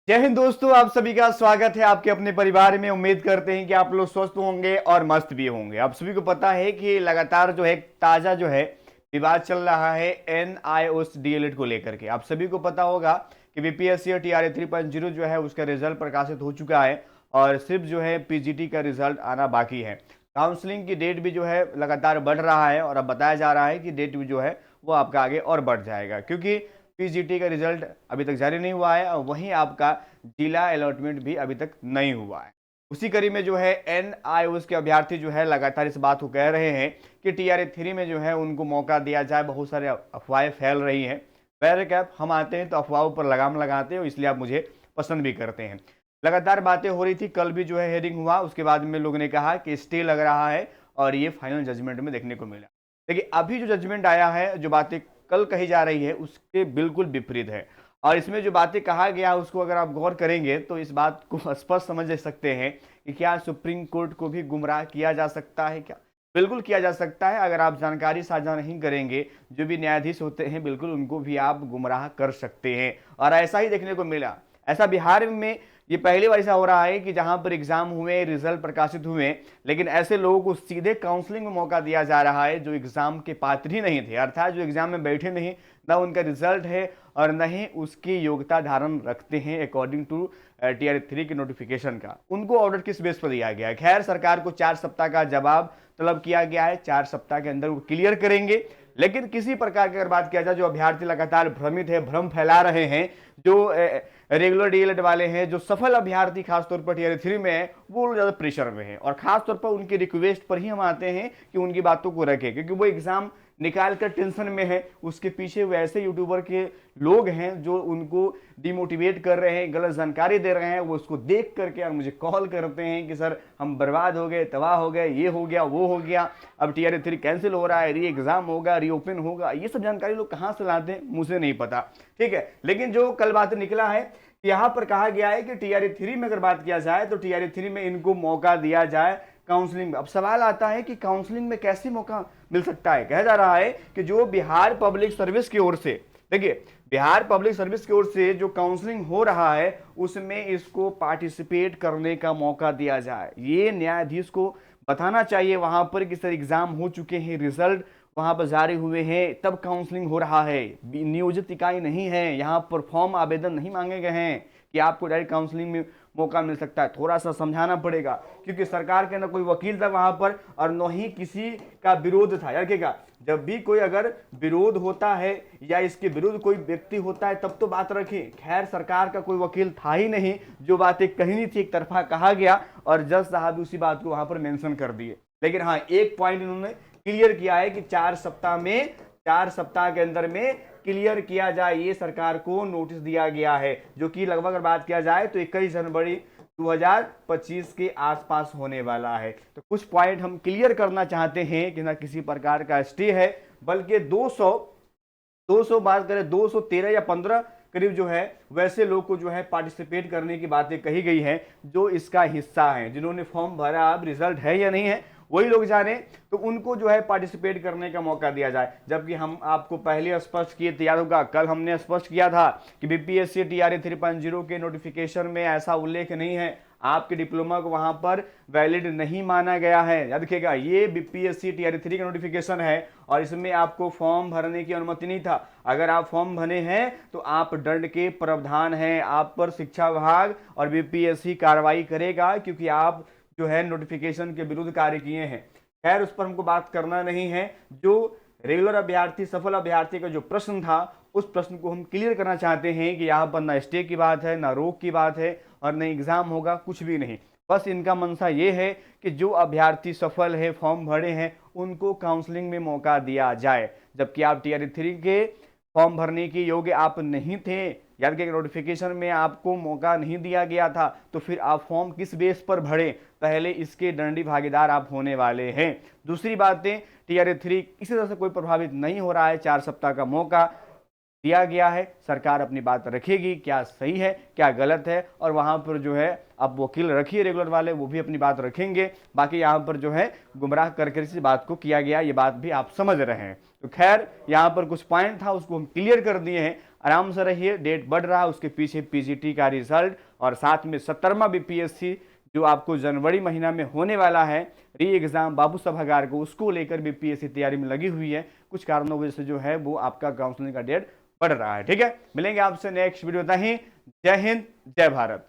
जय हिंद दोस्तों, आप सभी का स्वागत है आपके अपने परिवार में। उम्मीद करते हैं कि आप लोग स्वस्थ होंगे और मस्त भी होंगे। आप सभी को पता है कि लगातार जो है ताजा जो है विवाद चल रहा है NIOS DLED को लेकर के। आप सभी को पता होगा कि बीपीएससी और TRA 3.0 जो है उसका रिजल्ट प्रकाशित हो चुका है और सिर्फ जो है PGT का रिजल्ट आना बाकी है। काउंसलिंग की डेट भी जो है लगातार बढ़ रहा है और अब बताया जा रहा है कि डेट भी जो है वो आपका आगे और बढ़ जाएगा, क्योंकि PGT का रिजल्ट अभी तक जारी नहीं हुआ है और वहीं आपका जिला अलॉटमेंट भी अभी तक नहीं हुआ है। उसी कड़ी में जो है NIOS के अभ्यर्थी जो है लगातार इस बात को कह रहे हैं कि TRA 3 में जो है उनको मौका दिया जाए। बहुत सारे अफवाहें फैल रही हैं। वैसे कैप हम आते हैं तो अफवाहों पर लगाम लगाते हैं, इसलिए आप मुझे पसंद भी करते हैं। लगातार बातें हो रही थी, कल भी जो है हेयरिंग हुआ, उसके बाद में लोगों ने कहा कि स्टे लग रहा है और ये फाइनल जजमेंट में देखने को मिला। देखिए अभी जो जजमेंट आया है, जो बातें कल कही जा रही है उसके बिल्कुल विपरीत है। और इसमें जो बातें कहा गया उसको अगर आप गौर करेंगे तो इस बात को स्पष्ट समझ सकते हैं कि क्या सुप्रीम कोर्ट को भी गुमराह किया जा सकता है। क्या बिल्कुल किया जा सकता है। अगर आप जानकारी साझा नहीं करेंगे, जो भी न्यायाधीश होते हैं बिल्कुल उनको भी आप गुमराह कर सकते हैं। और ऐसा ही देखने को मिला। ऐसा बिहार में ये पहली बार ऐसा हो रहा है कि जहां पर एग्जाम हुए, रिजल्ट प्रकाशित हुए, लेकिन ऐसे लोगों को सीधे काउंसलिंग में मौका दिया जा रहा है जो एग्जाम के पात्र ही नहीं थे, अर्थात जो एग्जाम में बैठे नहीं, ना उनका रिजल्ट है और न ही उसकी योग्यता धारण रखते हैं अकॉर्डिंग टू TRA 3 के नोटिफिकेशन का। उनको ऑर्डर किस बेस पर दिया गया है? खैर, सरकार को 4 सप्ताह का जवाब तलब किया गया है। 4 सप्ताह के अंदर वो क्लियर करेंगे। लेकिन किसी प्रकार की अगर बात किया जाए, जो अभ्यर्थी लगातार भ्रमित है, भ्रम फैला रहे हैं, जो रेगुलर DLED वाले हैं, जो सफल अभ्यर्थी खासतौर पर TRA 3 में है, वो ज्यादा प्रेशर में है। और खासतौर पर उनकी रिक्वेस्ट पर ही हम आते हैं कि उनकी बातों को रखें, क्योंकि वो एग्जाम निकाल कर टेंशन में है। उसके पीछे वैसे यूट्यूबर के लोग हैं जो उनको डिमोटिवेट कर रहे हैं, गलत जानकारी दे रहे हैं। वो उसको देख करके और मुझे कॉल करते हैं कि सर हम बर्बाद हो गए, तबाह हो गए, ये हो गया, वो हो गया, अब TRA 3 कैंसिल हो रहा है, री एग्जाम होगा, रीओपन होगा। ये सब जानकारी लोग कहां से लाते हैं मुझे नहीं पता, ठीक है। लेकिन जो कल बात निकला है, यहां पर कहा गया है कि TRA 3 में अगर बात किया जाए तो TRA 3 में इनको मौका दिया जाए काउंसलिंग में। अब सवाल आता है कि काउंसलिंग में कैसे मौका मिल सकता है? कहा जा रहा है कि जो बिहार पब्लिक सर्विस की ओर से, देखिए बिहार पब्लिक सर्विस की ओर से जो काउंसलिंग हो रहा है उसमें इसको पार्टिसिपेट करने का मौका दिया जाए। ये न्यायाधीश को बताना चाहिए वहां पर कि सर एग्जाम हो चुके हैं, रिजल्ट वहां पर जारी हुए हैं, तब काउंसलिंग हो रहा है। नियोजित इकाई नहीं है, यहाँ पर फॉर्म आवेदन नहीं मांगे गए हैं कि आपको डायरेक्ट काउंसलिंग में मौका मिल सकता है। थोड़ा सा समझाना पड़ेगा, क्योंकि सरकार के ना कोई वकील था वहां पर और न ही किसी का विरोध था। यार क्या, जब भी कोई अगर विरोध होता है या इसके विरुद्ध कोई व्यक्ति होता है तब तो बात रखें। खैर, सरकार का कोई वकील था ही नहीं, जो बातें कहनी थी एक तरफा कहा गया और जज साहब उसी बात को वहां पर मेंशन कर दिए। लेकिन हाँ, एक पॉइंट इन्होंने क्लियर किया है कि 4 सप्ताह के अंदर में क्लियर किया जाए, ये सरकार को नोटिस दिया गया है, जो कि लगभग अगर बात किया जाए तो 21 जनवरी 2025 के आसपास होने वाला है। तो कुछ पॉइंट हम क्लियर करना चाहते हैं कि ना किसी प्रकार का स्टे है, बल्कि 200 बात करें 213 या 15 करीब जो है वैसे लोग को जो है पार्टिसिपेट करने की बातें कही गई है, जो इसका हिस्सा है। जिन्होंने फॉर्म भरा, अब रिजल्ट है या नहीं है वही लोग जाने, तो उनको जो है पार्टिसिपेट करने का मौका दिया जाए। जबकि हम आपको पहले स्पष्ट किए थे, याद होगा कल हमने स्पष्ट किया था कि बीपीएससी TRA 3.0 के नोटिफिकेशन में ऐसा उल्लेख नहीं है, आपके डिप्लोमा को वहां पर वैलिड नहीं माना गया है। याद रखिएगा, ये बीपीएससी TRA 3 का नोटिफिकेशन है और इसमें आपको फॉर्म भरने की अनुमति नहीं था। अगर आप फॉर्म भरे हैं तो आप दंड के प्रावधान है, आप पर शिक्षा विभाग और बीपीएससी कार्रवाई करेगा, क्योंकि आप जो है नोटिफिकेशन के विरुद्ध कार्य किए हैं। खैर, उस पर हमको बात करना नहीं है। जो रेगुलर अभ्यर्थी, सफल अभ्यर्थी का जो प्रश्न था, उस प्रश्न को हम क्लियर करना चाहते हैं कि यहाँ पर ना स्टे की बात है, ना रोक की बात है और न एग्जाम होगा, कुछ भी नहीं। बस इनका मनसा ये है कि जो अभ्यर्थी सफल है, फॉर्म भरे हैं, उनको काउंसलिंग में मौका दिया जाए। जबकि आप TRA 3 के फॉर्म भरने के योग्य आप नहीं थे, याद कि नोटिफिकेशन में आपको मौका नहीं दिया गया था, तो फिर आप फॉर्म किस बेस पर भरे? पहले इसके दंडी भागीदार आप होने वाले हैं। दूसरी बातें, TRA 3 किसी तरह से कोई प्रभावित नहीं हो रहा है। 4 सप्ताह का मौका दिया गया है, सरकार अपनी बात रखेगी, क्या सही है क्या गलत है, और वहां पर जो है अब वकील रखिए रेगुलर वाले, वो भी अपनी बात रखेंगे। बाकी यहाँ पर जो है गुमराह करके इस बात को किया गया, ये बात भी आप समझ रहे हैं। तो खैर यहाँ पर कुछ पॉइंट था उसको हम क्लियर कर दिए हैं। आराम से रहिए, डेट बढ़ रहा है, उसके पीछे पीजीटी का रिजल्ट और साथ में 17वां बीपीएससी जो आपको जनवरी महीना में होने वाला है, री एग्जाम बाबू सभागार को, उसको लेकर बीपीएससी तैयारी में लगी हुई है। कुछ कारणों वजह से जो है वो आपका काउंसलिंग का डेट बढ़ रहा है। ठीक है, मिलेंगे आपसे नेक्स्ट वीडियो। तक ही जय हिंद जय भारत।